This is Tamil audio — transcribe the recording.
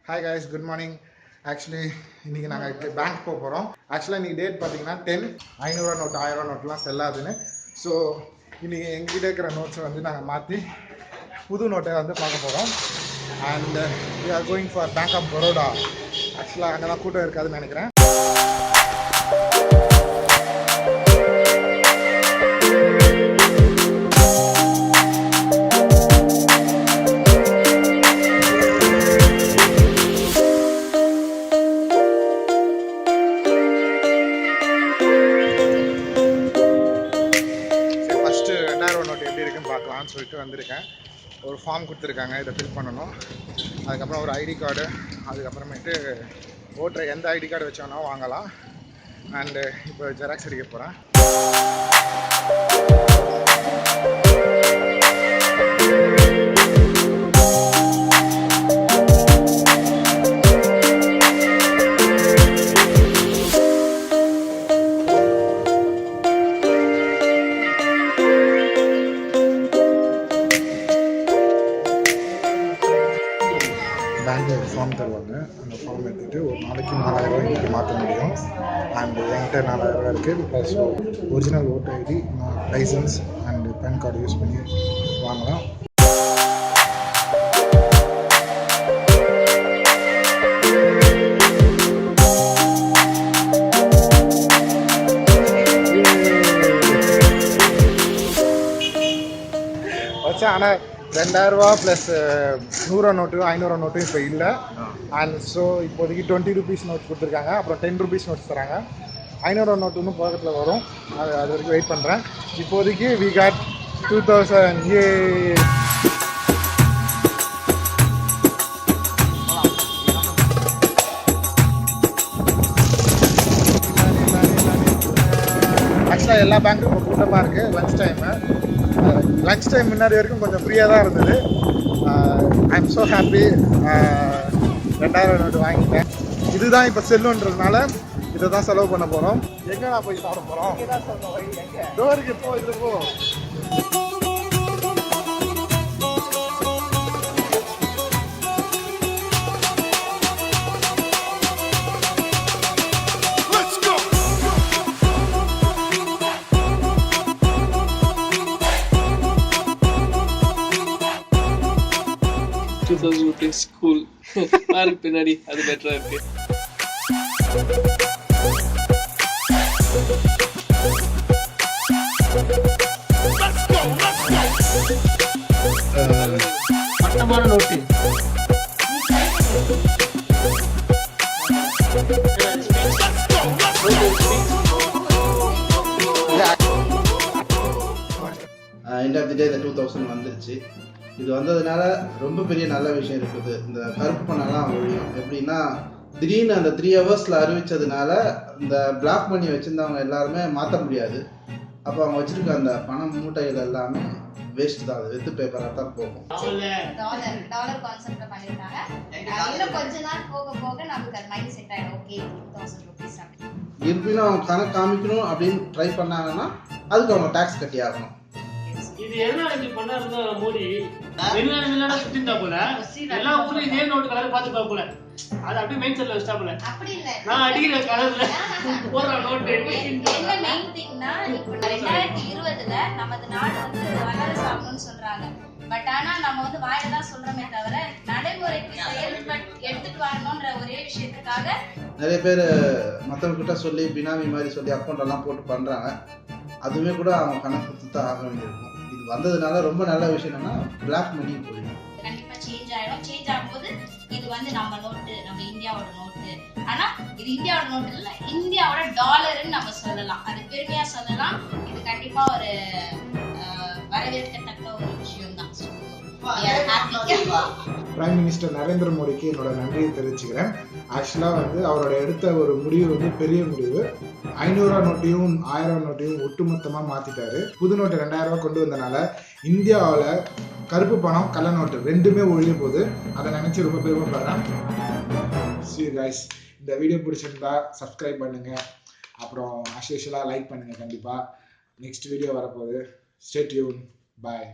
Hi guys, good morning. Actually, இன்னைக்கு நாங்கள் பேங்க் போக போகிறோம். ஆக்சுவலாக இன்னைக்கு டேட் பார்த்தீங்கன்னா 10 500 நோட்டு 1000 நோட்டுலாம் செல்லாதுன்னு. ஸோ இன்னைக்கு எங்ககிட்ட இருக்கிற நோட்ஸை வந்து நாங்கள் மாற்றி புது நோட்டை வந்து பார்க்க போகிறோம். And we are going for Bank of Baroda. ஆக்சுவலாக அங்கே தான் கூட்டம் இருக்காதுன்னு நினைக்கிறேன். பார்க்கலாம்னு சொல்லிட்டு வந்திருக்கேன். ஒரு ஃபார்ம் கொடுத்துருக்காங்க, இதை ஃபில் பண்ணணும். அதுக்கப்புறம் ஒரு ஐடி கார்டு, அதுக்கப்புறமேட்டு ஓட்டுற எந்த ஐடி கார்டு வச்சோன்னா வாங்கலாம். அண்டு இப்போ ஜெராக்ஸ் அடிக்க போகிறேன். பேங்க்கில் ஒரு ஃபார்ம் தருவாங்க. அந்த ஃபார்ம் எடுத்துகிட்டு ஒரு நாளைக்கு 4000 இன்றைக்கி மாற்ற முடியும். அண்ட் என்கிட்ட 4000 இருக்குது. Plus original voter ID, licence and PAN card use பண்ணி வாங்கலாம். வச்சா ஆனால் 2000 ப்ளஸ் 100 நோட்டு 500 நோட்டும் இப்போ இல்லை. அண்ட் ஸோ இப்போதைக்கு 20 rupees நோட் கொடுத்துருக்காங்க. அப்புறம் 10 rupees நோட்ஸ் தராங்க. 500 நோட்டு இன்னும் பக்கத்தில் வரும். அது வரைக்கும் வெயிட் பண்ணுறேன். இப்போதைக்கு வி காட் 2000. ஆக்சுவலாக எல்லா பேங்க்கும் இப்போ கூட்டமாக இருக்குது. லன்ச் டைம் முன்னாடி வரைக்கும் கொஞ்சம் ஃப்ரீயாக தான் இருந்தது. I am so happy. 2000 note வாங்கிட்டேன். இதுதான் இப்போ செல்லுன்றதுனால இதை தான் செலவு பண்ண போகிறோம். எங்கே நான் போய் சாப்பிட போகிறோம்? டோருக்கு போ, இது போ. ஸ்கூல் பாரு பின்னாடி, அது பெட்டரா இருக்கு. மட்டமான நோட்டு. எண்ட் ஆஃப் தி டே இந்த 2000 வந்துருச்சு. இது வந்ததுனால ரொம்ப பெரிய நல்ல விஷயம் இருக்குது. இந்த கருப்பு பணம்லாம் ஒழியும். எப்படின்னா திடீர்னு அந்த 3 hours அறிவிச்சதுனால இந்த பிளாக் மணி வச்சுருந்தவங்க எல்லாருமே மாற்ற முடியாது. அப்போ அவங்க வச்சுருக்க அந்த பணம் மூட்டைகள் எல்லாமே வேஸ்ட் தான். அது வெத்து பேப்பராக தான் போகும். டாலர் கான்செப்ட்ல பண்ணிட்டாங்க. இன்னும் கொஞ்ச நாள் போக போக நமக்கு அது மைண்ட் செட் ஆயிடும். ஓகே 2000 rupees அப்படி. இருப்பினும் அவங்க கணக்கு காமிக்கணும் அப்படின்னு ட்ரை பண்ணாங்கன்னா அதுக்கு அவங்க டாக்ஸ் கட்டி ஆகணும். இது என்ன இப்படி பண்ணாருன்னா மோடி வெளிநாடு சுத்திட்டா போல எல்லா ஊர்லயும் இதே நோட்டு கலர் பாத்துட்டா போல. அது அப்படியே மைண்ட் செட்ல வச்சா போல. அப்படி இல்ல, நான் அடிக்கிற கலர்ல போற நோட்டு என்ன மெயின் திங்னா இப்போ 2020ல நமது நாடு வந்து வல்லரசு ஆகணும்னு சொல்றாங்க. பட் ஆனா நம்ம வந்து வாயில தான் சொல்றோமே தவிர நடைமுறைக்கு எடுத்துட்டு வரணும்ன்ற ஒரே விஷயத்துக்காக நிறைய பேர் மற்றவங்க கிட்ட சொல்லி பினாமி மாதிரி சொல்லி அக்கௌண்ட் எல்லாம் போட்டு பண்றாங்க. அதுவே கூட அவங்க கணக்கு கொடுத்து தான் ஆக வேண்டியிருக்கும். இது வந்ததுனால ரொம்ப நல்ல விஷயம் என்னன்னா பிளாக் மணி போயிடும். கண்டிப்பா சேஞ்ச் ஆயிடும். சேஞ்ச் ஆகும்போது இது வந்து நம்ம நோட்டு, நம்ம இந்தியாவோட நோட்டு. ஆனா இது இந்தியாவோட நோட்டு இல்ல, இந்தியாவோட டாலர்னு நம்ம சொல்லலாம். அது பெருமையா சொல்லலாம். இது கண்டிப்பா ஒரு வரவேற்கத்தக்க ஒரு விஷயம் தான். பிரைம் மினிஸ்டர் நரேந்திர மோடிக்கு என்னோட நன்றியை தெரிவிச்சுக்கிறேன். ஆக்சுவலாக வந்து அவரோட எடுத்த ஒரு முடிவு வந்து பெரிய முடிவு. 500 நோட்டையும் 1000 நோட்டையும் ஒட்டுமொத்தமாக மாற்றிட்டாரு. புது நோட்டு 2000 கொண்டு வந்தனால இந்தியாவில் கருப்பு பணம் கள்ள நோட்டு ரெண்டுமே ஒழிய போகுது. அதை நினச்சி ரொம்ப பெருமைப்படுறேன். See you guys. இந்த வீடியோ பிடிச்சிருந்தா சப்ஸ்கிரைப் பண்ணுங்க. அப்புறம் as usual லைக் பண்ணுங்க. கண்டிப்பாக நெக்ஸ்ட் வீடியோ வரப்போகுது. Stay tuned. Bye.